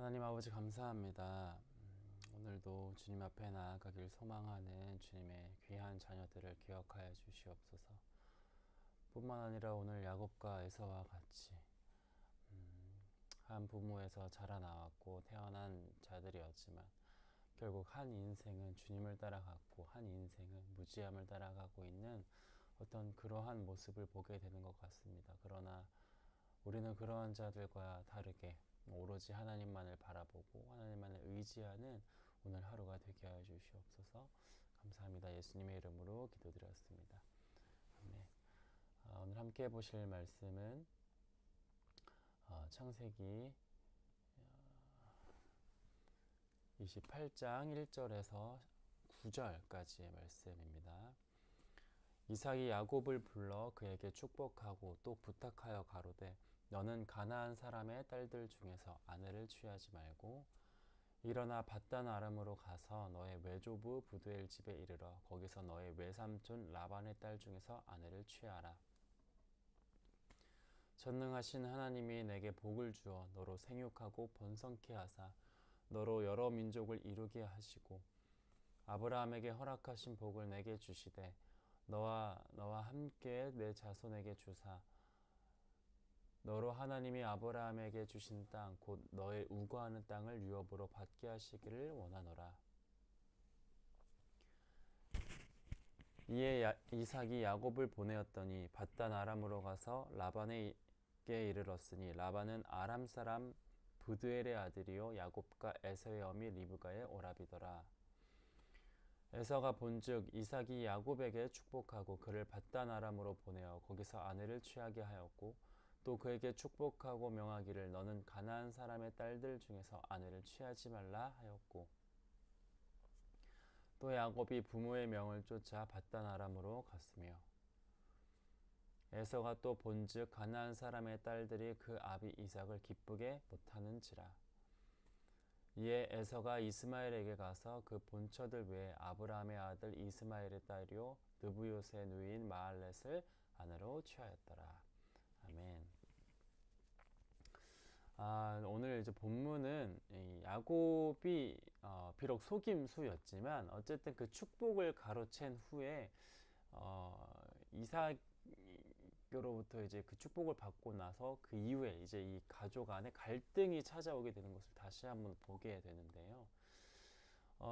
하나님 아버지 감사합니다. 오늘도 주님 앞에 나아가길 소망하는 주님의 귀한 자녀들을 기억하여 주시옵소서. 뿐만 아니라 오늘 야곱과 에서와 같이 한 부모에서 자라나왔고 태어난 자들이었지만 결국 한 인생은 주님을 따라갔고 한 인생은 무지함을 따라가고 있는 어떤 그러한 모습을 보게 되는 것 같습니다. 그러나 우리는 그러한 자들과 다르게 오로지 하나님만을 바라보고 하나님만을 의지하는 오늘 하루가 되게 하여 주시옵소서. 감사합니다. 예수님의 이름으로 기도드렸습니다. 아멘. 오늘 함께 보실 말씀은 창세기 28장 1절에서 9절까지의 말씀입니다. 이삭이 야곱을 불러 그에게 축복하고 또 부탁하여 가로되 너는 가나안 사람의 딸들 중에서 아내를 취하지 말고 일어나 밧단 아람으로 가서 너의 외조부 부두엘 집에 이르러 거기서 너의 외삼촌 라반의 딸 중에서 아내를 취하라. 전능하신 하나님이 내게 복을 주어 너로 생육하고 번성케 하사 너로 여러 민족을 이루게 하시고 아브라함에게 허락하신 복을 내게 주시되 너와 함께 내 자손에게 주사 너로 하나님이 아브라함에게 주신 땅 곧 너의 우거하는 땅을 유업으로 받게 하시기를 원하노라. 이에 이삭이 야곱을 보내었더니 밧단 아람으로 가서 라반에게 이르렀으니 라반은 아람 사람 부드엘의 아들이요 야곱과 에서의 어미 리브가의 오라비더라. 에서가 본즉 이삭이 야곱에게 축복하고 그를 밧단 아람으로 보내어 거기서 아내를 취하게 하였고 또 그에게 축복하고 명하기를 너는 가나안 사람의 딸들 중에서 아내를 취하지 말라 하였고 또 야곱이 부모의 명을 쫓아 밧단 아람으로 갔으며 에서가 또 본즉 가나안 사람의 딸들이 그 아비 이삭을 기쁘게 못하는지라. 이에 에서가 이스마엘에게 가서 그 본처들 외에 아브라함의 아들 이스마엘의 딸이요 느부요스의 누이인 마할렛을 아내로 취하였더라. 아멘. 오늘 이제 본문은 야곱이 비록 속임수였지만 어쨌든 그 축복을 가로챈 후에 이삭으로부터 이제 그 축복을 받고 나서 그 이후에 이제 이 가족 안에 갈등이 찾아오게 되는 것을 다시 한번 보게 되는데요.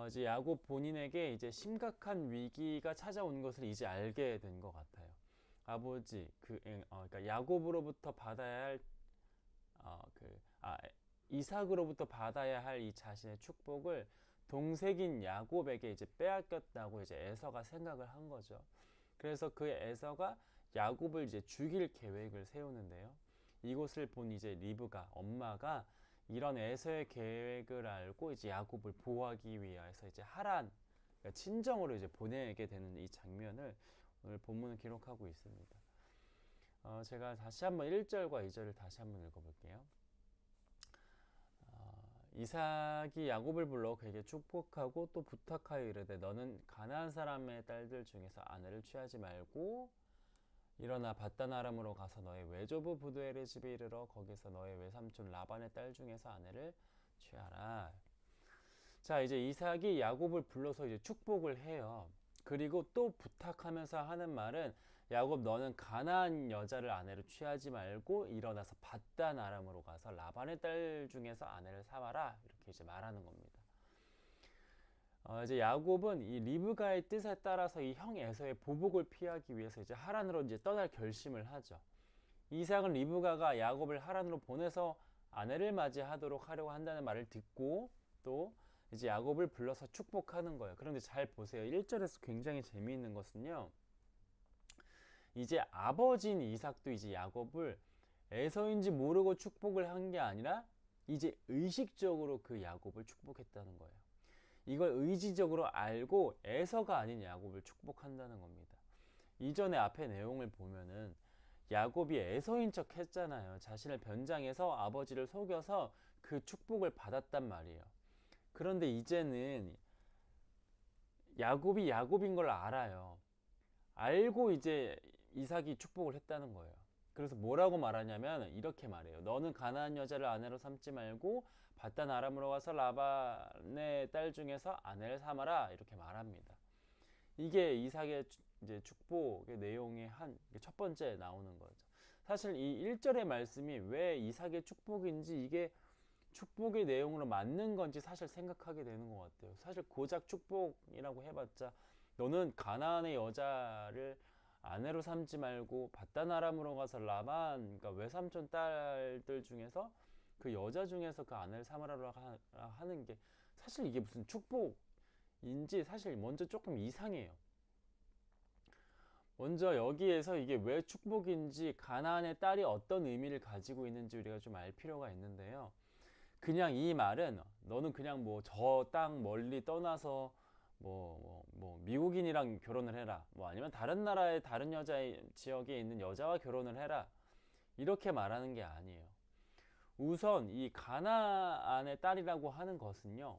이제 야곱 본인에게 이제 심각한 위기가 찾아온 것을 이제 알게 된 것 같아요. 아버지 그러니까 야곱으로부터 받아야 할 이삭으로부터 받아야 할 이 자신의 축복을 동생인 야곱에게 이제 빼앗겼다고 이제 에서가 생각을 한 거죠. 그래서 그 에서가 야곱을 이제 죽일 계획을 세우는데요. 이곳을 본 이제 리브가 엄마가 이런 에서의 계획을 알고 이제 야곱을 보호하기 위해서 이제 하란 그러니까 친정으로 이제 보내게 되는 이 장면을 오늘 본문은 기록하고 있습니다. 제가 다시 한번 1절과 2절을 다시 한번 읽어볼게요. 이삭이 야곱을 불러 그에게 축복하고 또 부탁하여 이르되 너는 가나안 사람의 딸들 중에서 아내를 취하지 말고 일어나 밧단 아람으로 가서 너의 외조부 부두엘의 집에 이르러 거기서 너의 외삼촌 라반의 딸 중에서 아내를 취하라. 자, 이제 이삭이 야곱을 불러서 이제 축복을 해요. 그리고 또 부탁하면서 하는 말은 야곱 너는 가나안 여자를 아내로 취하지 말고 일어나서 밧단 아람으로 가서 라반의 딸 중에서 아내를 삼아라 이렇게 이제 말하는 겁니다. 이제 야곱은 이 리브가의 뜻에 따라서 이 형 에서의 보복을 피하기 위해서 이제 하란으로 이제 떠날 결심을 하죠. 이삭은 리브가가 야곱을 하란으로 보내서 아내를 맞이하도록 하려고 한다는 말을 듣고 또 이제 야곱을 불러서 축복하는 거예요. 그런데 잘 보세요. 1절에서 굉장히 재미있는 것은요. 이제 아버지인 이삭도 이제 야곱을 에서인지 모르고 축복을 한 게 아니라 이제 의식적으로 그 야곱을 축복했다는 거예요. 이걸 의지적으로 알고 에서가 아닌 야곱을 축복한다는 겁니다. 이전에 앞에 내용을 보면은 야곱이 에서인 척 했잖아요. 자신을 변장해서 아버지를 속여서 그 축복을 받았단 말이에요. 그런데 이제는 야곱이 야곱인 걸 알아요. 알고 이제 이삭이 축복을 했다는 거예요. 그래서 뭐라고 말하냐면 이렇게 말해요. 너는 가나안 여자를 아내로 삼지 말고 바단 아람으로 가서 라반의 딸 중에서 아내를 삼아라 이렇게 말합니다. 이게 이삭의 이제 축복의 내용의 한 첫 번째 나오는 거죠. 사실 이 1절의 말씀이 왜 이삭의 축복인지 이게 축복의 내용으로 맞는 건지 사실 생각하게 되는 것 같아요. 사실 고작 축복이라고 해봤자 너는 가나안의 여자를 아내로 삼지 말고 바단 아람으로 가서 라반 그러니까 외삼촌 딸들 중에서 그 여자 중에서 그 아내를 삼으라고 하는 게 사실 이게 무슨 축복인지 사실 먼저 조금 이상해요. 먼저 여기에서 이게 왜 축복인지 가나안의 딸이 어떤 의미를 가지고 있는지 우리가 좀 알 필요가 있는데요. 그냥 이 말은 너는 그냥 뭐 저 땅 멀리 떠나서 미국인이랑 결혼을 해라. 뭐 아니면 다른 나라의 다른 여자의 지역에 있는 여자와 결혼을 해라. 이렇게 말하는 게 아니에요. 우선 이 가나안의 딸이라고 하는 것은요.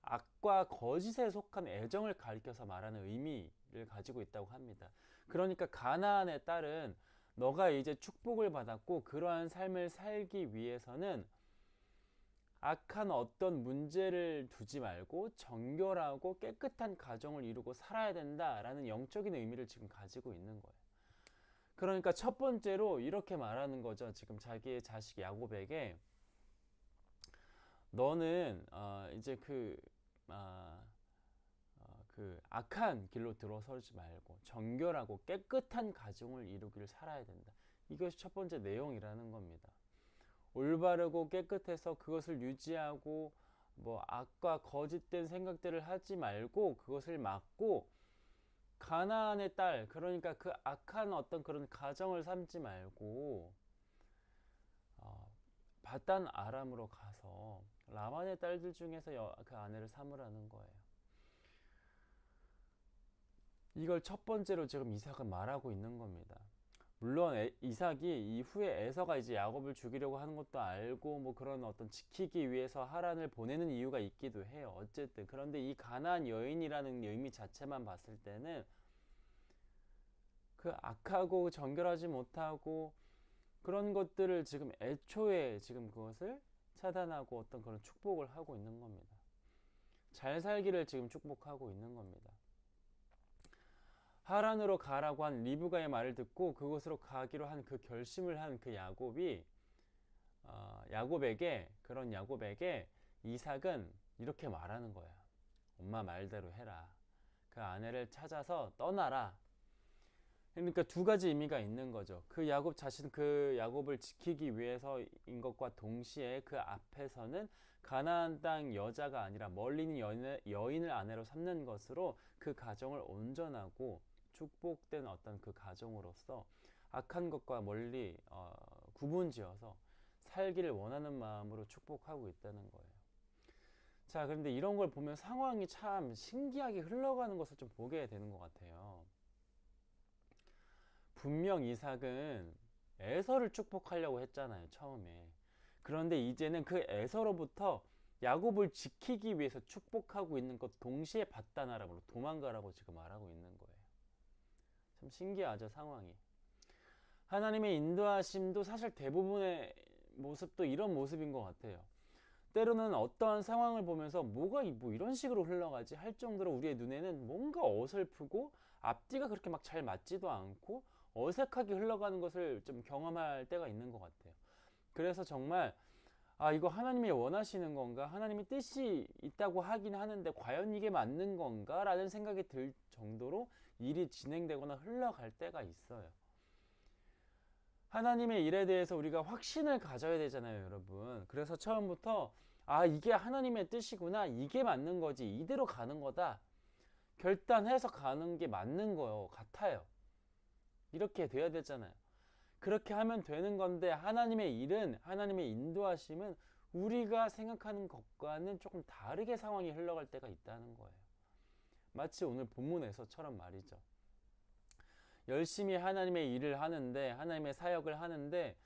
악과 거짓에 속한 애정을 가리켜서 말하는 의미를 가지고 있다고 합니다. 그러니까 가나안의 딸은 너가 이제 축복을 받았고 그러한 삶을 살기 위해서는 악한 어떤 문제를 두지 말고 정결하고 깨끗한 가정을 이루고 살아야 된다라는 영적인 의미를 지금 가지고 있는 거예요. 그러니까 첫 번째로 이렇게 말하는 거죠. 지금 자기의 자식 야곱에게 너는 이제 그 악한 길로 들어서지 말고 정결하고 깨끗한 가정을 이루기를 살아야 된다. 이것이 첫 번째 내용이라는 겁니다. 올바르고 깨끗해서 그것을 유지하고 뭐 악과 거짓된 생각들을 하지 말고 그것을 막고 가나안의 딸 그러니까 그 악한 어떤 그런 가정을 삼지 말고 바단 아람으로 가서 라반의 딸들 중에서 그 아내를 삼으라는 거예요. 이걸 첫 번째로 지금 이삭은 말하고 있는 겁니다. 물론 이삭이 이후에 에서가 이제 야곱을 죽이려고 하는 것도 알고 뭐 그런 어떤 지키기 위해서 하란을 보내는 이유가 있기도 해요. 어쨌든 그런데 이 가나안 여인이라는 의미 자체만 봤을 때는 그 악하고 정결하지 못하고 그런 것들을 지금 애초에 지금 그것을 차단하고 어떤 그런 축복을 하고 있는 겁니다. 잘 살기를 지금 축복하고 있는 겁니다. 하란으로 가라고 한 리브가의 말을 듣고 그곳으로 가기로 한 그 결심을 한 그 야곱에게 이삭은 이렇게 말하는 거야. 엄마 말대로 해라. 그 아내를 찾아서 떠나라. 그러니까 두 가지 의미가 있는 거죠. 그 야곱을 지키기 위해서인 것과 동시에 그 앞에서는 가나안 땅 여자가 아니라 멀리 있는 여인을 아내로 삼는 것으로 그 가정을 온전하고 축복된 어떤 그 가정으로서 악한 것과 멀리 구분지어서 살기를 원하는 마음으로 축복하고 있다는 거예요. 자, 그런데 이런 걸 보면 상황이 참 신기하게 흘러가는 것을 좀 보게 되는 것 같아요. 분명 이삭은 에서를 축복하려고 했잖아요, 처음에. 그런데 이제는 그 에서로부터 야곱을 지키기 위해서 축복하고 있는 것 동시에 바단 아람으로 도망가라고 지금 말하고 있는 거예요. 참 신기하죠, 상황이. 하나님의 인도하심도 사실 대부분의 모습도 이런 모습인 것 같아요. 때로는 어떠한 상황을 보면서 뭐가 뭐 이런 식으로 흘러가지 할 정도로 우리의 눈에는 뭔가 어설프고 앞뒤가 그렇게 막 잘 맞지도 않고 어색하게 흘러가는 것을 좀 경험할 때가 있는 것 같아요. 그래서 정말 이거 하나님이 원하시는 건가? 하나님의 뜻이 있다고 하긴 하는데 과연 이게 맞는 건가? 라는 생각이 들 정도로 일이 진행되거나 흘러갈 때가 있어요. 하나님의 일에 대해서 우리가 확신을 가져야 되잖아요, 여러분. 그래서 처음부터 이게 하나님의 뜻이구나. 이게 맞는 거지. 이대로 가는 거다. 결단해서 가는 게 맞는 거 같아요. 이렇게 돼야 되잖아요. 그렇게 하면 되는 건데 하나님의 일은 하나님의 인도하심은 우리가 생각하는 것과는 조금 다르게 상황이 흘러갈 때가 있다는 거예요. 마치 오늘 본문에서처럼 말이죠. 열심히 하나님의 일을 하는데 하나님의 사역을 하는데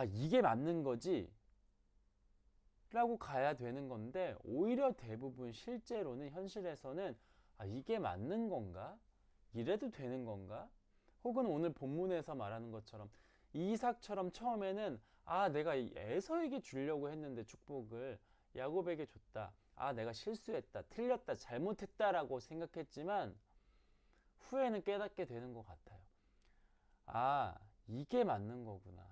이게 맞는 거지 라고 가야 되는 건데 오히려 대부분 실제로는 현실에서는 이게 맞는 건가? 이래도 되는 건가? 혹은 오늘 본문에서 말하는 것처럼 이삭처럼 처음에는 내가 이 에서에게 주려고 했는데 축복을 야곱에게 줬다. 내가 실수했다, 틀렸다, 잘못했다라고 생각했지만 후에는 깨닫게 되는 것 같아요. 이게 맞는 거구나.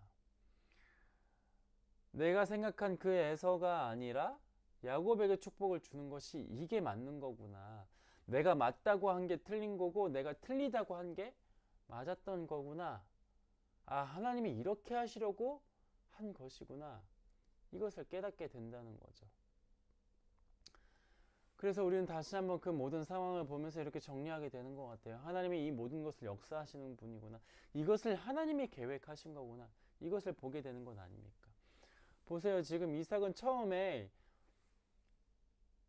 내가 생각한 그 에서가 아니라 야곱에게 축복을 주는 것이 이게 맞는 거구나. 내가 맞다고 한 게 틀린 거고 내가 틀리다고 한 게 맞았던 거구나. 하나님이 이렇게 하시려고 한 것이구나. 이것을 깨닫게 된다는 거죠. 그래서 우리는 다시 한번 그 모든 상황을 보면서 이렇게 정리하게 되는 것 같아요. 하나님이 이 모든 것을 역사하시는 분이구나. 이것을 하나님이 계획하신 거구나. 이것을 보게 되는 것 아닙니까? 보세요. 지금 이삭은 처음에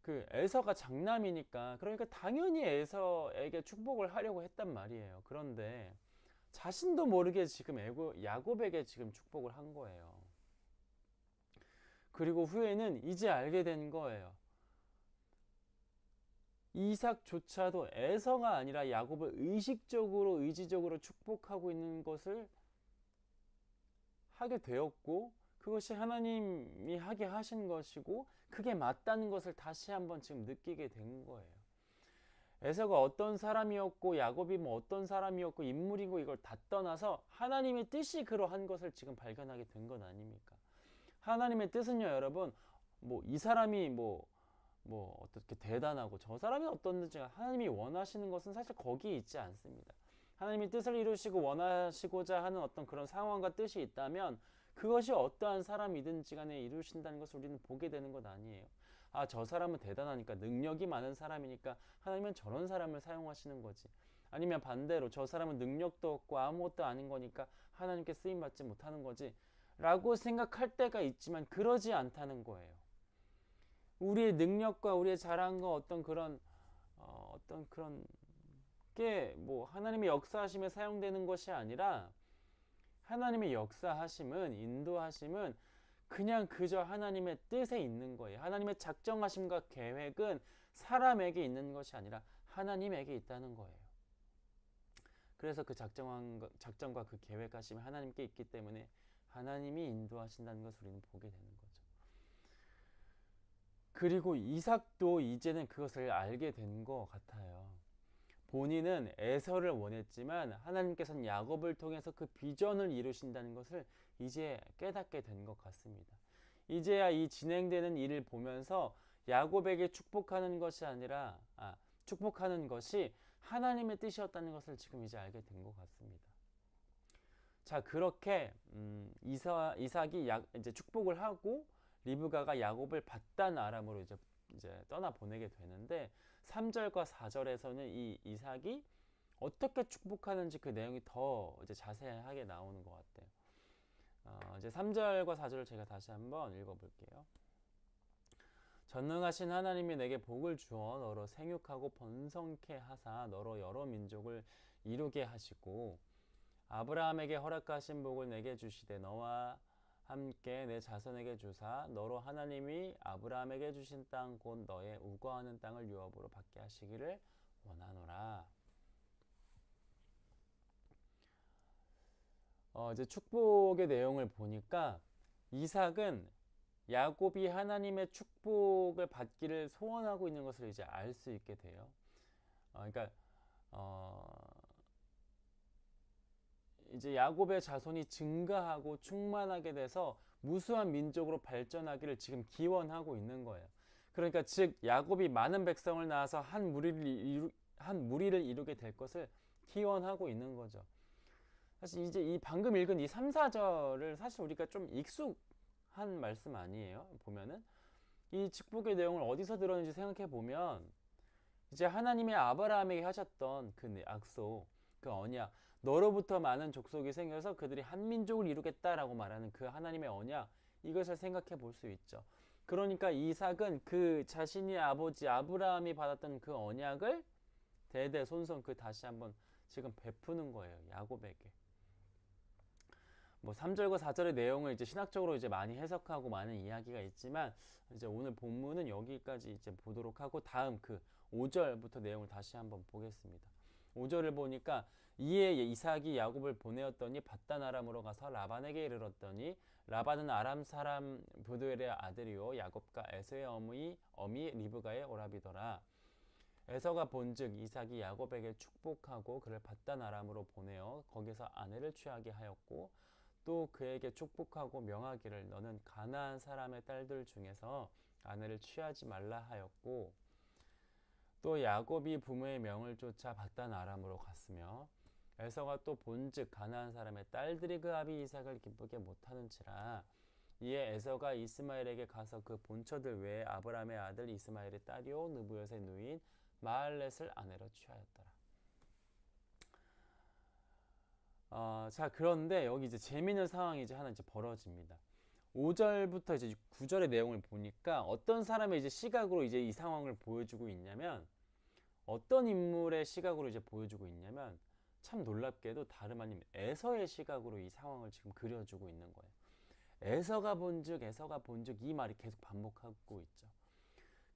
그 에서가 장남이니까 그러니까 당연히 에서에게 축복을 하려고 했단 말이에요. 그런데 자신도 모르게 지금 야곱에게 지금 축복을 한 거예요. 그리고 후에는 이제 알게 된 거예요. 이삭조차도 에서가 아니라 야곱을 의지적으로 축복하고 있는 것을 하게 되었고, 그것이 하나님이 하게 하신 것이고 그게 맞다는 것을 다시 한번 지금 느끼게 된 거예요. 에서가 어떤 사람이었고 야곱이 뭐 어떤 사람이었고 인물이고 이걸 다 떠나서 하나님의 뜻이 그러한 것을 지금 발견하게 된 건 아닙니까? 하나님의 뜻은요, 여러분, 이 사람이 어떻게 대단하고 저 사람이 어떤지 하나님이 원하시는 것은 사실 거기에 있지 않습니다. 하나님이 뜻을 이루시고 원하시고자 하는 어떤 그런 상황과 뜻이 있다면 그것이 어떠한 사람이든지 간에 이루신다는 것을 우리는 보게 되는 것 아니에요. 저 사람은 대단하니까, 능력이 많은 사람이니까 하나님은 저런 사람을 사용하시는 거지. 아니면 반대로 저 사람은 능력도 없고 아무것도 아닌 거니까 하나님께 쓰임받지 못하는 거지 라고 생각할 때가 있지만 그러지 않다는 거예요. 우리의 능력과 우리의 자랑과 어떤 그런 게 하나님의 역사하심에 사용되는 것이 아니라 하나님의 역사하심은, 인도하심은 그냥 그저 하나님의 뜻에 있는 거예요. 하나님의 작정하심과 계획은 사람에게 있는 것이 아니라 하나님에게 있다는 거예요. 그래서 그 작정과 그 계획하심이 하나님께 있기 때문에 하나님이 인도하신다는 것을 우리는 보게 되는 거죠. 그리고 이삭도 이제는 그것을 알게 된 것 같아요. 본인은 에서를 원했지만 하나님께서는 야곱을 통해서 그 비전을 이루신다는 것을 이제 깨닫게 된 것 같습니다. 이제야 이 진행되는 일을 보면서 야곱에게 축복하는 것이 아니라 축복하는 것이 하나님의 뜻이었다는 것을 지금 이제 알게 된 것 같습니다. 자, 그렇게 이삭이 이제 축복을 하고 리브가가 야곱을 밧단 아람으로 이제 떠나 보내게 되는데 3절과 4절에서는 이 이삭이 어떻게 축복하는지 그 내용이 더 이제 자세하게 나오는 것 같아요. 이제 3절과 4절을 제가 다시 한번 읽어볼게요. 전능하신 하나님이 내게 복을 주어 너로 생육하고 번성케 하사 너로 여러 민족을 이루게 하시고 아브라함에게 허락하신 복을 내게 주시되 너와 함께 내 자손에게 주사 너로 하나님이 아브라함에게 주신 땅 곧 너의 우거하는 땅을 유업으로 받게 하시기를 원하노라. 이제 축복의 내용을 보니까 이삭은 야곱이 하나님의 축복을 받기를 소원하고 있는 것을 이제 알 수 있게 돼요. 그러니까 이제 야곱의 자손이 증가하고 충만하게 돼서 무수한 민족으로 발전하기를 지금 기원하고 있는 거예요. 그러니까 즉 야곱이 많은 백성을 낳아서 한 무리를 이루게 될 것을 기원하고 있는 거죠. 사실 이제 이 방금 읽은 이 3, 4절을 사실 우리가 좀 익숙한 말씀 아니에요. 보면은 이 축복의 내용을 어디서 들었는지 생각해 보면 이제 하나님의 아브라함에게 하셨던 그 약속, 그 언약, 너로부터 많은 족속이 생겨서 그들이 한 민족을 이루겠다라고 말하는 그 하나님의 언약, 이것을 생각해 볼 수 있죠. 그러니까 이삭은 그 자신의 아버지 아브라함이 받았던 그 언약을 대대손손 다시 한번 지금 베푸는 거예요. 야곱에게. 3절과 4절의 내용을 이제 신학적으로 이제 많이 해석하고 많은 이야기가 있지만 이제 오늘 본문은 여기까지 이제 보도록 하고 다음 그 5절부터 내용을 다시 한번 보겠습니다. 5절을 보니까 이에 이삭이 야곱을 보내었더니 밧단 아람으로 가서 라반에게 이르렀더니 라반은 아람 사람 브두엘의 아들이요 야곱과 에서의 어미 리브가의 오라비더라. 에서가 본즉 이삭이 야곱에게 축복하고 그를 밧단 아람으로 보내어 거기서 아내를 취하게 하였고 또 그에게 축복하고 명하기를 너는 가나안 사람의 딸들 중에서 아내를 취하지 말라 하였고 또 야곱이 부모의 명을 쫓아 밧단 아람으로 갔으며 에서가 또 본즉 가나안 사람의 딸들이 그 아비 이삭을 기쁘게 못하는지라. 이에 에서가 이스마엘에게 가서 그 본처들 외에 아브라함의 아들 이스마엘의 딸이요 느부엿의 누인 마할렛을 아내로 취하였더라. 자, 그런데 여기 이제 재미있는 상황이 이제 하나 이제 벌어집니다. 5절부터 이제 9절의 내용을 보니까 어떤 사람의 이제 시각으로 이제 이 상황을 보여주고 있냐면, 어떤 인물의 시각으로 이제 보여주고 있냐면, 참 놀랍게도 다름 아닌 에서의 시각으로 이 상황을 지금 그려주고 있는 거예요. 에서가 본즉 이 말이 계속 반복하고 있죠.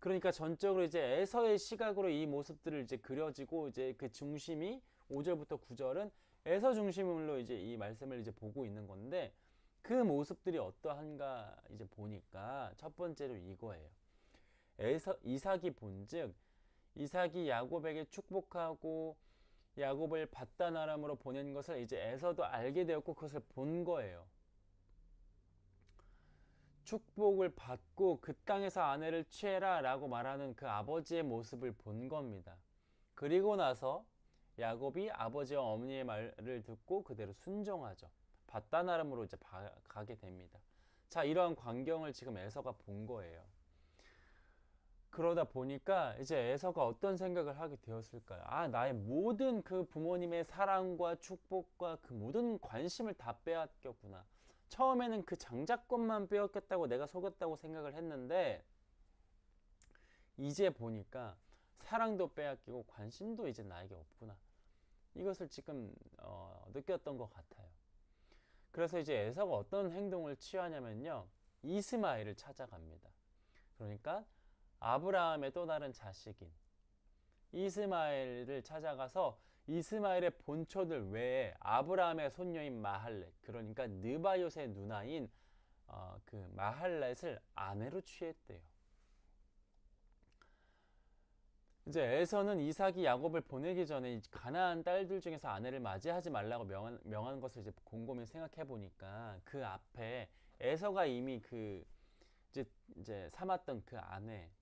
그러니까 전적으로 이제 에서의 시각으로 이 모습들을 이제 그려지고 이제 그 중심이 5절부터 9절은 에서 중심으로 이제 이 말씀을 이제 보고 있는 건데 그 모습들이 어떠한가 이제 보니까 첫 번째로 이거예요. 이삭이 본즉 이삭이 야곱에게 축복하고 야곱을 밧단 아람으로 보낸 것을 이제 에서도 알게 되었고 그것을 본 거예요. 축복을 받고 그 땅에서 아내를 취해라 라고 말하는 그 아버지의 모습을 본 겁니다. 그리고 나서 야곱이 아버지와 어머니의 말을 듣고 그대로 순종하죠. 밧단 아람으로 이제 가게 됩니다. 자, 이러한 광경을 지금 에서가 본 거예요. 그러다 보니까 이제 에서가 어떤 생각을 하게 되었을까요? 아, 나의 모든 그 부모님의 사랑과 축복과 그 모든 관심을 다 빼앗겼구나. 처음에는 그 장자권만 빼앗겼다고 내가 속였다고 생각을 했는데 이제 보니까 사랑도 빼앗기고 관심도 이제 나에게 없구나. 이것을 지금 느꼈던 것 같아요. 그래서 이제 에서가 어떤 행동을 취하냐면요. 이스마엘을 찾아갑니다. 그러니까 아브라함의 또 다른 자식인 이스마엘을 찾아가서 이스마엘의 본초들 외에 아브라함의 손녀인 마할렛, 그러니까 느바요의 누나인 그 마할렛을 아내로 취했대요. 이제 에서는 이삭이 야곱을 보내기 전에 가나안 딸들 중에서 아내를 맞이하지 말라고 명한 것을 이제 곰곰이 생각해 보니까 그 앞에 에서가 이미 그 이제 삼았던 그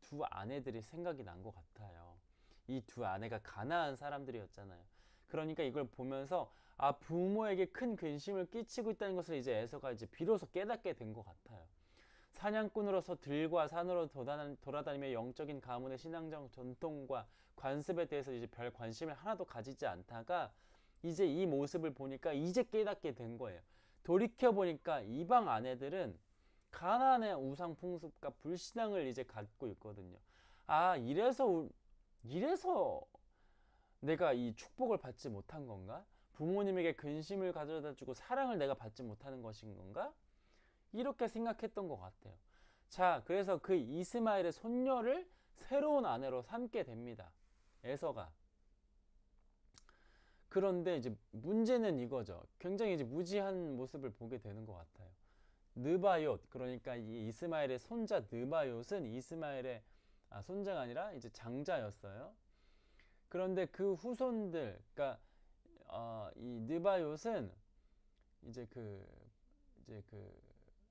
두 아내들이 생각이 난 것 같아요. 이 두 아내가 가나안 사람들이었잖아요. 그러니까 이걸 보면서 부모에게 큰 근심을 끼치고 있다는 것을 이제 에서가 이제 비로소 깨닫게 된 것 같아요. 사냥꾼으로서 들과 산으로 돌아다니며 영적인 가문의 신앙적 전통과 관습에 대해서 이제 별 관심을 하나도 가지지 않다가 이제 이 모습을 보니까 이제 깨닫게 된 거예요. 돌이켜 보니까 이방 아내들은 가나안의 우상 풍습과 불신앙을 이제 갖고 있거든요. 이래서 내가 이 축복을 받지 못한 건가? 부모님에게 근심을 가져다 주고 사랑을 내가 받지 못하는 것인 건가? 이렇게 생각했던 것 같아요. 자, 그래서 그 이스마엘의 손녀를 새로운 아내로 삼게 됩니다. 에서가. 그런데 이제 문제는 이거죠. 굉장히 이제 무지한 모습을 보게 되는 것 같아요. 느바옅, 그러니까 이 이스마엘의 손자 느바옅은 이스마엘의 손자가 아니라 이제 장자였어요. 그런데 그 후손들, 그러니까 이 느바옅은 이제 그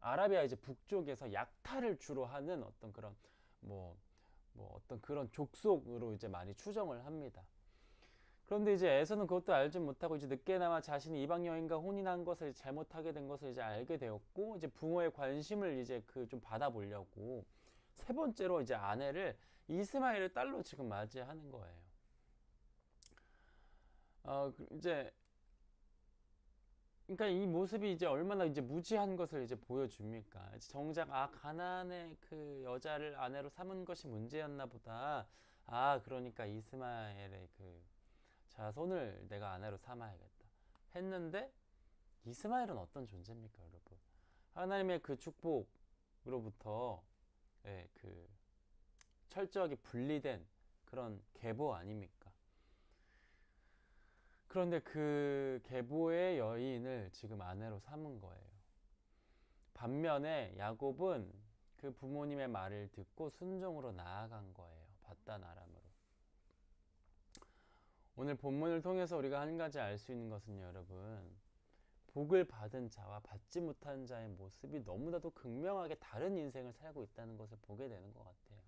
아라비아 이제 북쪽에서 약탈을 주로 하는 어떤 그런 어떤 그런 족속으로 이제 많이 추정을 합니다. 그런데 이제 에서는 그것도 알지 못하고 이제 늦게나마 자신이 이방 여인과 혼인한 것을 잘못하게 된 것을 이제 알게 되었고 이제 부모의 관심을 이제 좀 받아보려고 세 번째로 이제 아내를 이스마엘의 딸로 지금 맞이하는 거예요. 이제 그러니까 이 모습이 이제 얼마나 이제 무지한 것을 이제 보여줍니까? 정작 가나안의 그 여자를 아내로 삼은 것이 문제였나 보다. 그러니까 이스마엘의 그 자손을 내가 아내로 삼아야겠다 했는데 이스마엘은 어떤 존재입니까, 여러분? 하나님의 그 축복으로부터 그 철저하게 분리된 그런 계보 아닙니까? 그런데 그 계보의 여인을 지금 아내로 삼은 거예요. 반면에 야곱은 그 부모님의 말을 듣고 순종으로 나아간 거예요. 바단 아람으로. 오늘 본문을 통해서 우리가 한 가지 알 수 있는 것은 여러분, 복을 받은 자와 받지 못한 자의 모습이 너무나도 극명하게 다른 인생을 살고 있다는 것을 보게 되는 것 같아요.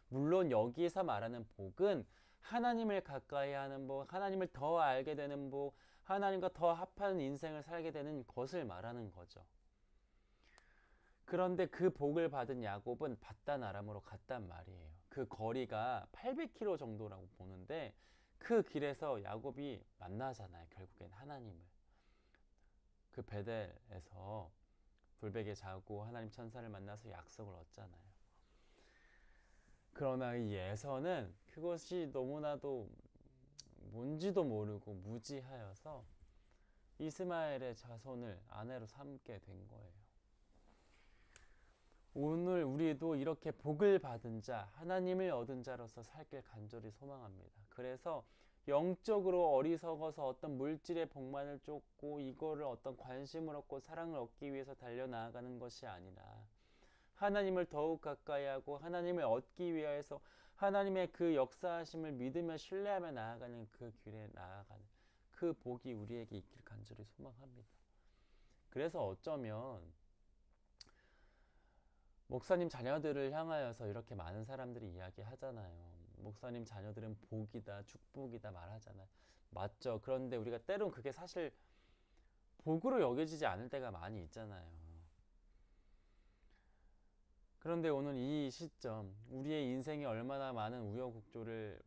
물론 여기에서 말하는 복은 하나님을 가까이 하는 복, 하나님을 더 알게 되는 복, 하나님과 더 합한 인생을 살게 되는 것을 말하는 거죠. 그런데 그 복을 받은 야곱은 바단 아람으로 갔단 말이에요. 그 거리가 800km 정도라고 보는데 그 길에서 야곱이 만나잖아요. 결국엔 하나님을. 그 베델에서 돌베개 자고 하나님 천사를 만나서 약속을 얻잖아요. 그러나 이 예서는 그것이 너무나도 뭔지도 모르고 무지하여서 이스마엘의 자손을 아내로 삼게 된 거예요. 오늘 우리도 이렇게 복을 받은 자, 하나님을 얻은 자로서 살길 간절히 소망합니다. 그래서 영적으로 어리석어서 어떤 물질의 복만을 쫓고 이거를 어떤 관심을 얻고 사랑을 얻기 위해서 달려나가는 것이 아니라 하나님을 더욱 가까이 하고 하나님을 얻기 위하여서 하나님의 그 역사하심을 믿으며 신뢰하며 나아가는 그 길에 나아가는 그 복이 우리에게 있길 간절히 소망합니다. 그래서 어쩌면 목사님 자녀들을 향하여서 이렇게 많은 사람들이 이야기하잖아요. 목사님 자녀들은 복이다, 축복이다 말하잖아요. 맞죠. 그런데 우리가 때론 그게 사실 복으로 여겨지지 않을 때가 많이 있잖아요. 그런데 오늘 이 시점, 우리의 인생이 얼마나 많은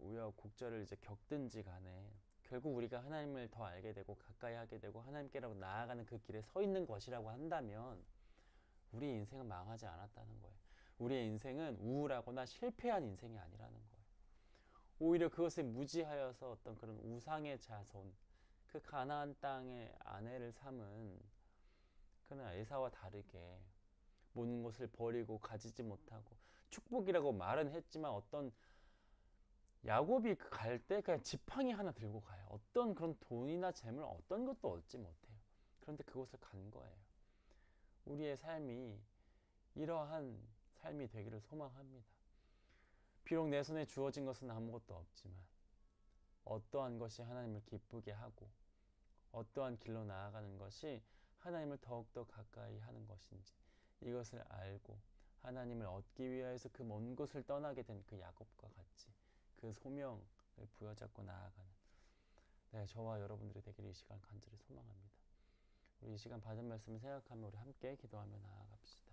우여곡절을 이제 겪든지 간에 결국 우리가 하나님을 더 알게 되고 가까이 하게 되고 하나님께로 나아가는 그 길에 서 있는 것이라고 한다면 우리의 인생은 망하지 않았다는 거예요. 우리의 인생은 우울하거나 실패한 인생이 아니라는 거예요. 오히려 그것에 무지하여서 어떤 그런 우상의 자손, 그 가나안 땅의 아내를 삼은 그런 에사와 다르게 모든 것을 버리고 가지지 못하고 축복이라고 말은 했지만 어떤 야곱이 갈 때 그냥 지팡이 하나 들고 가요. 어떤 그런 돈이나 재물 어떤 것도 얻지 못해요. 그런데 그곳을 간 거예요. 우리의 삶이 이러한 삶이 되기를 소망합니다. 비록 내 손에 주어진 것은 아무것도 없지만 어떠한 것이 하나님을 기쁘게 하고 어떠한 길로 나아가는 것이 하나님을 더욱더 가까이 하는 것인지 이것을 알고 하나님을 얻기 위하여서 그 먼 곳을 떠나게 된 그 야곱과 같이 그 소명을 부여잡고 나아가는 저와 여러분들이 되기를 이 시간 간절히 소망합니다. 우리 이 시간 받은 말씀을 생각하며 우리 함께 기도하며 나아갑시다.